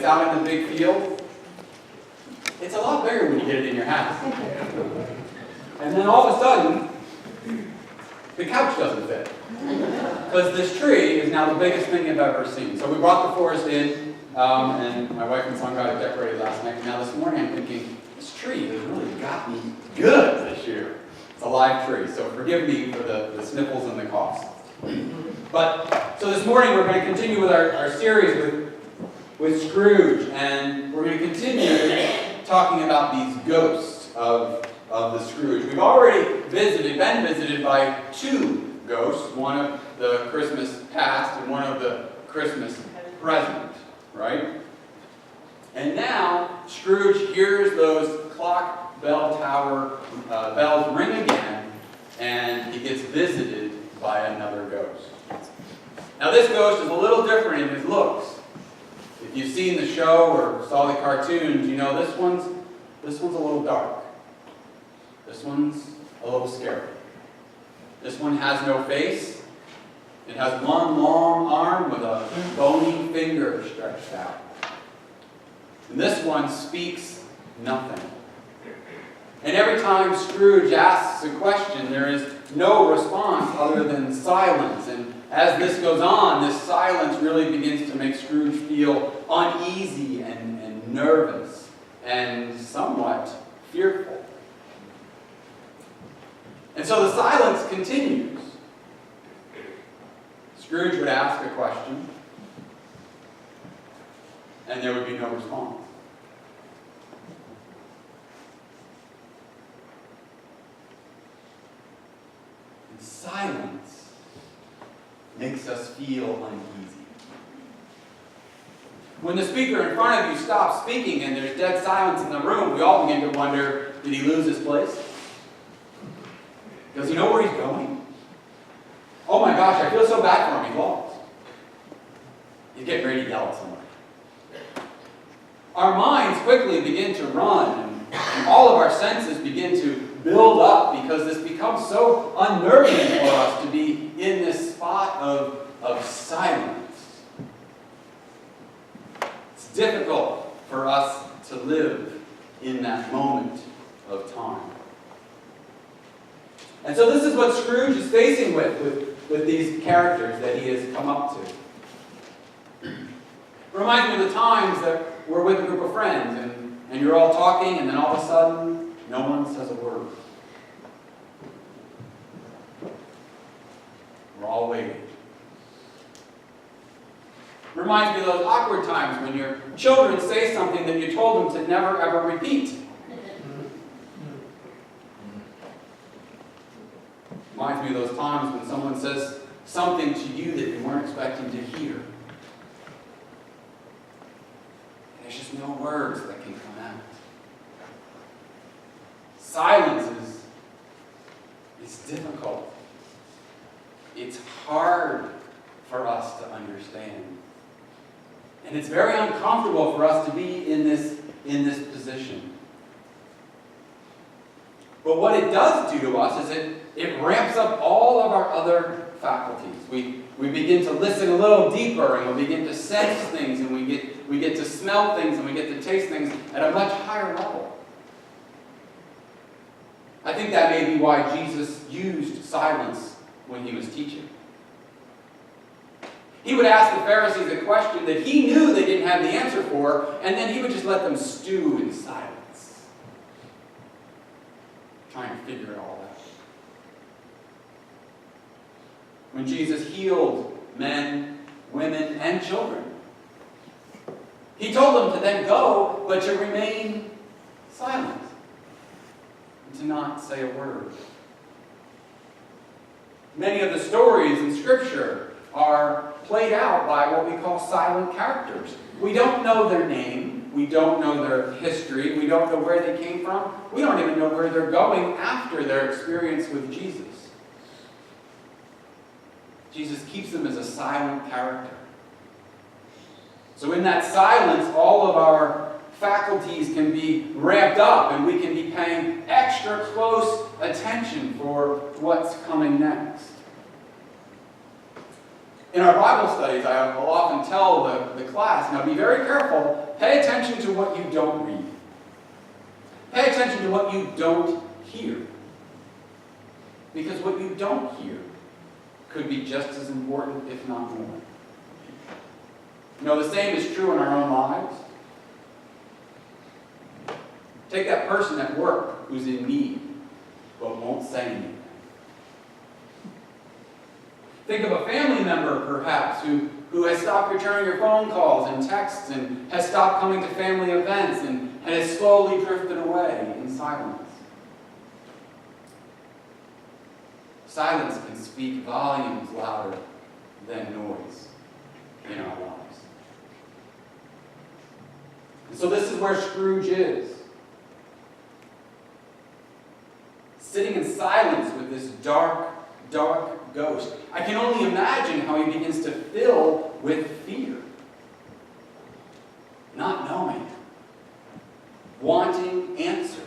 out in the big field, it's a lot bigger when you get it in your house. And then all of a sudden, the couch doesn't fit. Because this tree is now the biggest thing you've ever seen. So we brought the forest in, and my wife and son got it decorated last night. Now this morning I'm thinking, this tree has really got me good this year. It's a live tree, so forgive me for the sniffles and the coughs. But, so this morning we're going to continue with our series with Scrooge, and we're going to continue talking about these ghosts of the Scrooge. We've already been visited by two ghosts, one of the Christmas past and one of the Christmas present, right? And now Scrooge hears those clock bell tower bells ring again, and he gets visited by another ghost. Now this ghost is a little different in his looks. If you've seen the show or saw the cartoons, you know this one's a little dark. This one's a little scary. This one has no face. It has one long arm with a bony finger stretched out. And this one speaks nothing. And every time Scrooge asks a question, there is no response other than silence. And as this goes on, this silence really begins to make Scrooge feel uneasy and nervous and somewhat fearful. And so the silence continues. Scrooge would ask a question, and there would be no response. And silence makes us feel uneasy. When the speaker in front of you stops speaking and there's dead silence in the room, we all begin to wonder, did he lose his place? Does he know where he's going? Oh my gosh, I feel so bad for him, he's lost. He's getting ready to yell at somebody. Our minds quickly begin to run, and all of our senses begin to build up because this becomes so unnerving for us to be in this spot of silence. It's difficult for us to live in that moment of time. And so this is what Scrooge is facing with these characters that he has come up to. It reminds me of the times that we're with a group of friends and you're all talking and then all of a sudden no one says a word. We're all waiting. It reminds me of those awkward times when your children say something that you told them to never ever repeat. Reminds me of those times when someone says something to you that you weren't expecting to hear. And there's just no words that can come out. Silence is difficult. It's hard for us to understand. And it's very uncomfortable for us to be in this position. But what it does do to us is it ramps up all of our other faculties. We begin to listen a little deeper, and we begin to sense things, and we get to smell things, and we get to taste things at a much higher level. I think that may be why Jesus used silence when he was teaching. He would ask the Pharisees a question that he knew they didn't have the answer for, and then he would just let them stew in silence, trying to figure it all out. When Jesus healed men, women, and children, he told them to then go, but to remain silent, and to not say a word. Many of the stories in Scripture are played out by what we call silent characters. We don't know their name. We don't know their history. We don't know where they came from. We don't even know where they're going after their experience with Jesus. Jesus keeps them as a silent character. So in that silence, all of our faculties can be ramped up and we can be paying extra close attention for what's coming next. In our Bible studies, I will often tell the class, now be very careful, pay attention to what you don't read. Pay attention to what you don't hear. Because what you don't hear could be just as important, if not more. You know, the same is true in our own lives. Take that person at work who's in need, but won't say anything. Think of a family member, perhaps, who has stopped returning your phone calls and texts and has stopped coming to family events and has slowly drifted away in silence. Silence can speak volumes louder than noise in our lives. And so this is where Scrooge is. Sitting in silence with this dark, dark ghost. I can only imagine how he begins to fill with fear. Not knowing. Wanting answers.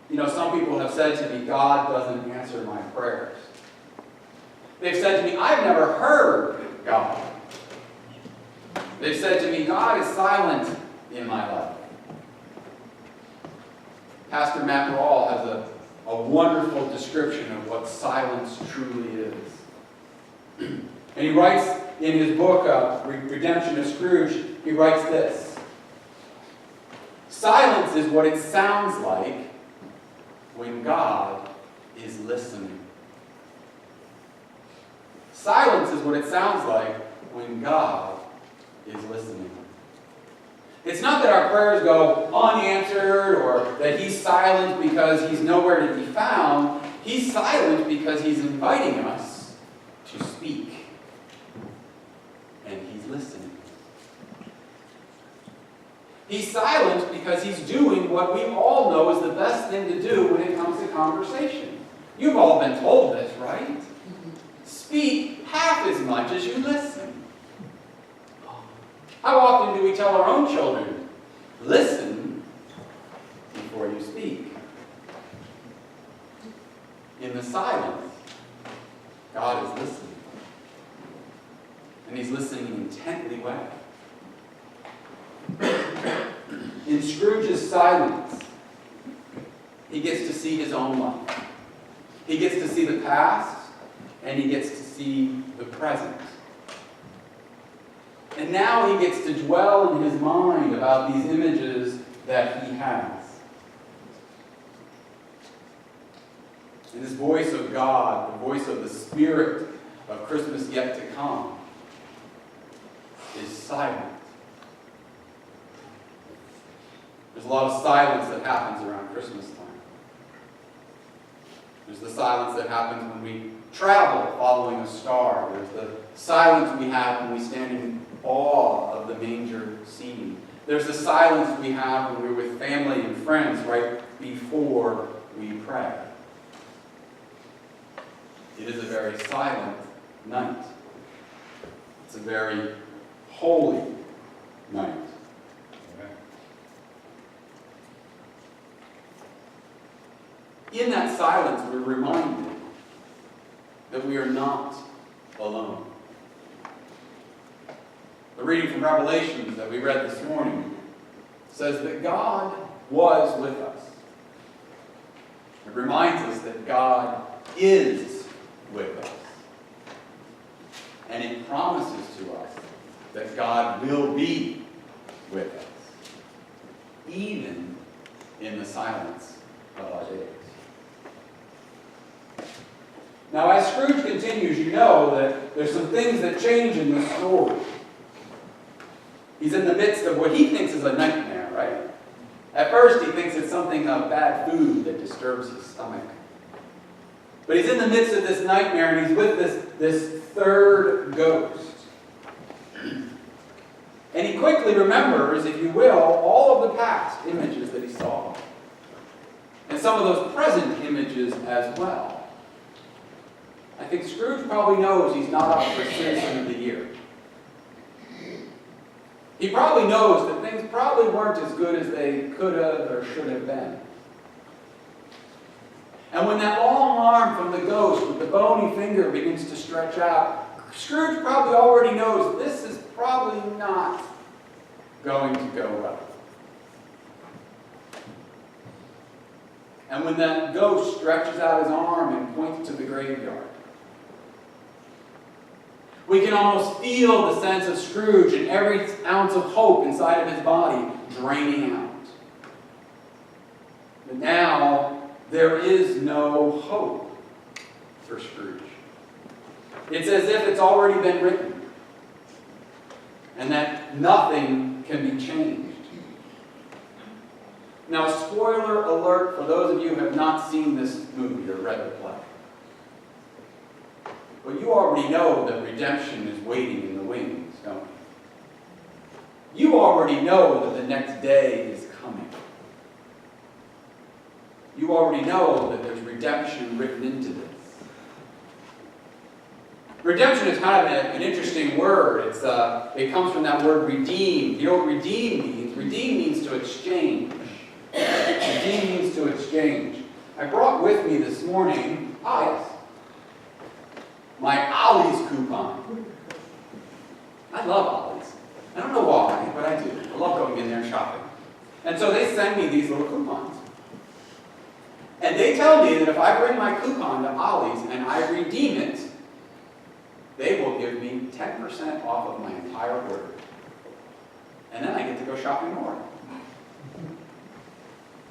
You know, some people have said to me, God doesn't answer my prayers. They've said to me, I've never heard God. They've said to me, God is silent in my life. Pastor Matt Rawle has a wonderful description of what silence truly is. And he writes in his book, Redemption of Scrooge, he writes this. Silence is what it sounds like when God is listening. Silence is what it sounds like when God is listening. It's not that our prayers go unanswered or that he's silent because he's nowhere to be found. He's silent because he's inviting us to speak. And he's listening. He's silent because he's doing what we all know is the best thing to do when it comes to conversation. You've all been told this, right? Speak half as much as you listen. How often do we tell our own children, listen before you speak? In the silence, God is listening. And he's listening intently well. In Scrooge's silence, he gets to see his own life. He gets to see the past, and he gets to see the present. And now he gets to dwell in his mind about these images that he has. And this voice of God, the voice of the Spirit of Christmas yet to come, is silent. There's a lot of silence that happens around Christmas time. There's the silence that happens when we travel following a star. There's the silence we have when we stand in awe of the manger scene. There's the silence we have when we're with family and friends right before we pray. It is a very silent night. It's a very holy night. In that silence, we're reminded that we are not alone. The reading from Revelations that we read this morning says that God was with us. It reminds us that God is with us. And it promises to us that God will be with us, even in the silence of our days. Now, as Scrooge continues, you know that there's some things that change in this story. He's in the midst of what he thinks is a nightmare, right? At first, he thinks it's something of bad food that disturbs his stomach. But he's in the midst of this nightmare, and he's with this third ghost. And he quickly remembers, if you will, all of the past images that he saw. And some of those present images as well. I think Scrooge probably knows he's not up for Citizen of the Year. He probably knows that things probably weren't as good as they could have or should have been. And when that long arm from the ghost with the bony finger begins to stretch out, Scrooge probably already knows this is probably not going to go well. And when that ghost stretches out his arm and points to the graveyard, we can almost feel the sense of Scrooge and every ounce of hope inside of his body draining out. But now, there is no hope for Scrooge. It's as if it's already been written, and that nothing can be changed. Now, spoiler alert for those of you who have not seen this movie or read the play. But you already know that redemption is waiting in the wings, don't you? You already know that the next day is coming. You already know that there's redemption written into this. Redemption is kind of an interesting word. It comes from that word redeem. You know what redeem means? Redeem means to exchange. Redeem means to exchange. I brought with me this morning, my Ollie's coupon. I love Ollie's. I don't know why, but I do. I love going in there and shopping. And so they send me these little coupons. And they tell me that if I bring my coupon to Ollie's and I redeem it, they will give me 10% off of my entire order. And then I get to go shopping more.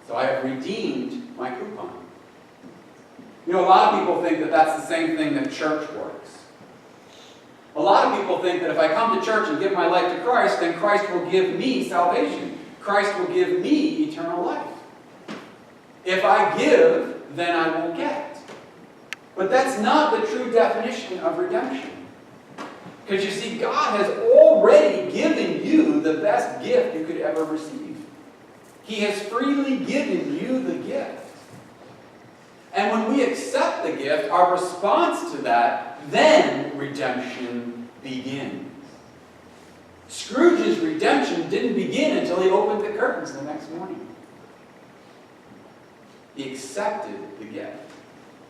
So I have redeemed my coupon. You know, a lot of people think that that's the same thing that church works. A lot of people think that if I come to church and give my life to Christ, then Christ will give me salvation. Christ will give me eternal life. If I give, then I will get. But that's not the true definition of redemption. Because you see, God has already given you the best gift you could ever receive. He has freely given you the gift. And when we accept the gift, our response to that, then redemption begins. Scrooge's redemption didn't begin until he opened the curtains the next morning. He accepted the gift,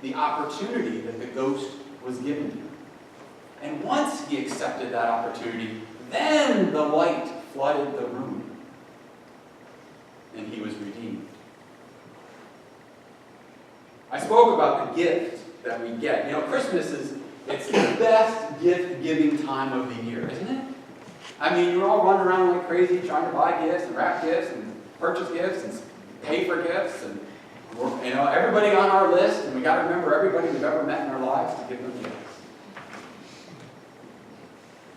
the opportunity that the ghost was giving him. And once he accepted that opportunity, then the light flooded the room. And he was redeemed. I spoke about the gift that we get. You know, Christmas it's the best gift-giving time of the year, isn't it? I mean, you're all running around like crazy trying to buy gifts and wrap gifts and purchase gifts and pay for gifts. And, you know, everybody on our list, and we got to remember everybody we've ever met in our lives to give them gifts.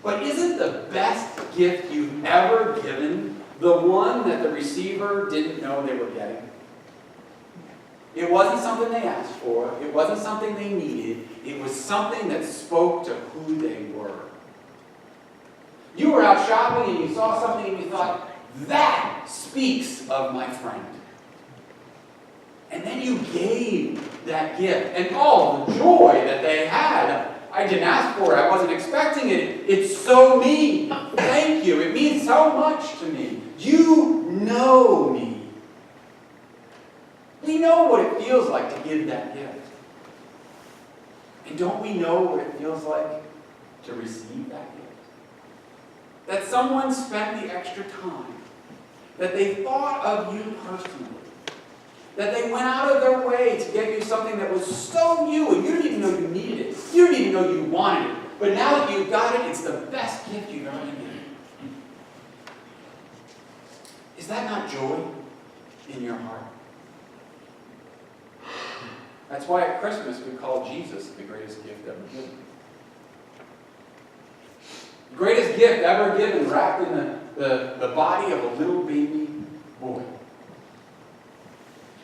But isn't the best gift you've ever given the one that the receiver didn't know they were getting? It wasn't something they asked for. It wasn't something they needed. It was something that spoke to who they were. You were out shopping and you saw something and you thought, that speaks of my friend. And then you gave that gift. And all the joy that they had. I didn't ask for it. I wasn't expecting it. It's so me. Thank you. It means so much to me. You know me. We know what it feels like to give that gift. And don't we know what it feels like to receive that gift? That someone spent the extra time. That they thought of you personally. That they went out of their way to get you something that was so you, and you didn't even know you needed it. You didn't even know you wanted it. But now that you've got it, it's the best gift you've ever been given. Is that not joy in your heart? That's why at Christmas we call Jesus the greatest gift ever given. The greatest gift ever given, wrapped in the body of a little baby boy.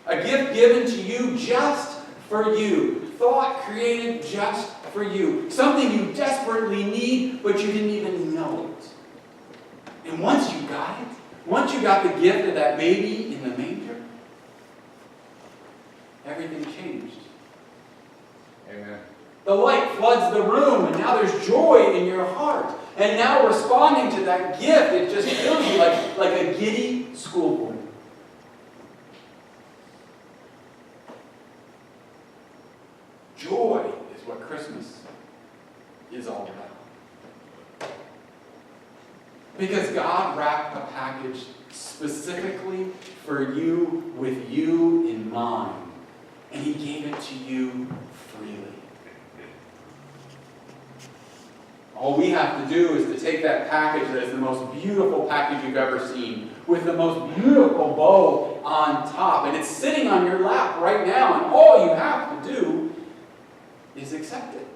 A gift given to you just for you. Thought created just for you. Something you desperately need, but you didn't even know it. And once you got it, once you got the gift of that baby in the manger, everything changed. Amen. The light floods the room, and now there's joy in your heart. And now responding to that gift, it just fills you like a giddy schoolboy. Because God wrapped a package specifically for you, with you in mind. And He gave it to you freely. All we have to do is to take that package that is the most beautiful package you've ever seen, with the most beautiful bow on top, and it's sitting on your lap right now, and all you have to do is accept it.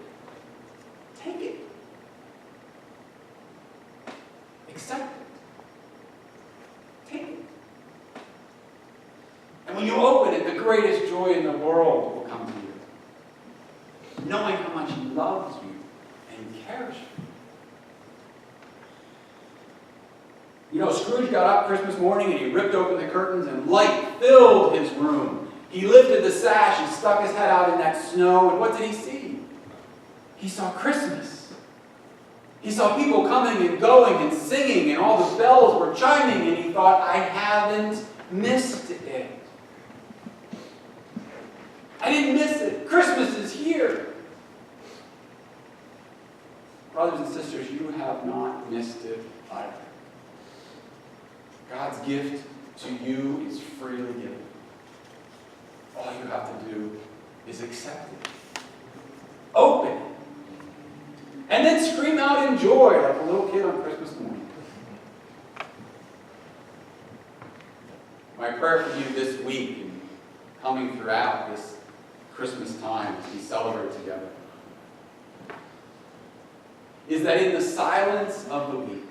Take it. Accept it. Take it. And when you open it, the greatest joy in the world will come to you. Knowing how much He loves you and cares for you. You know, Scrooge got up Christmas morning and he ripped open the curtains and light filled his room. He lifted the sash and stuck his head out in that snow, and what did he see? He saw Christmas. He saw people coming and going and singing, and all the bells were chiming, and he thought, I haven't missed it. I didn't miss it. Christmas is here. Brothers and sisters, you have not missed it either. God's gift to you is freely given. All you have to do is accept it. Open it. And then scream out in joy like a little kid on Christmas morning. My prayer for you this week and coming throughout this Christmas time as we celebrate together is that in the silence of the week,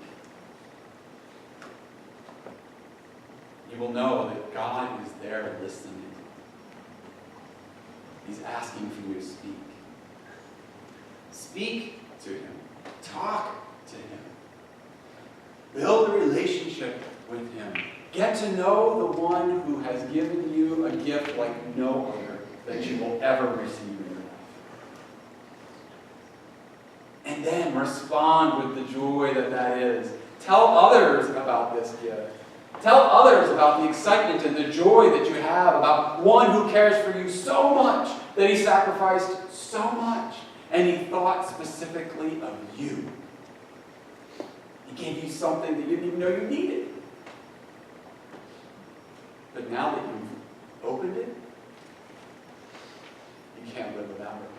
you will know that God is there listening. He's asking for you to speak. Speak to Him. Talk to Him. Build a relationship with Him. Get to know the one who has given you a gift like no other that you will ever receive in your life. And then respond with the joy that is. Tell others about this gift. Tell others about the excitement and the joy that you have about one who cares for you so much that He sacrificed so much, and He thought specifically of you. He gave you something that you didn't even know you needed. But now that you've opened it, you can't live without it.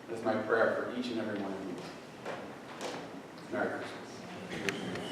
That's my prayer for each and every one of you. Merry Christmas.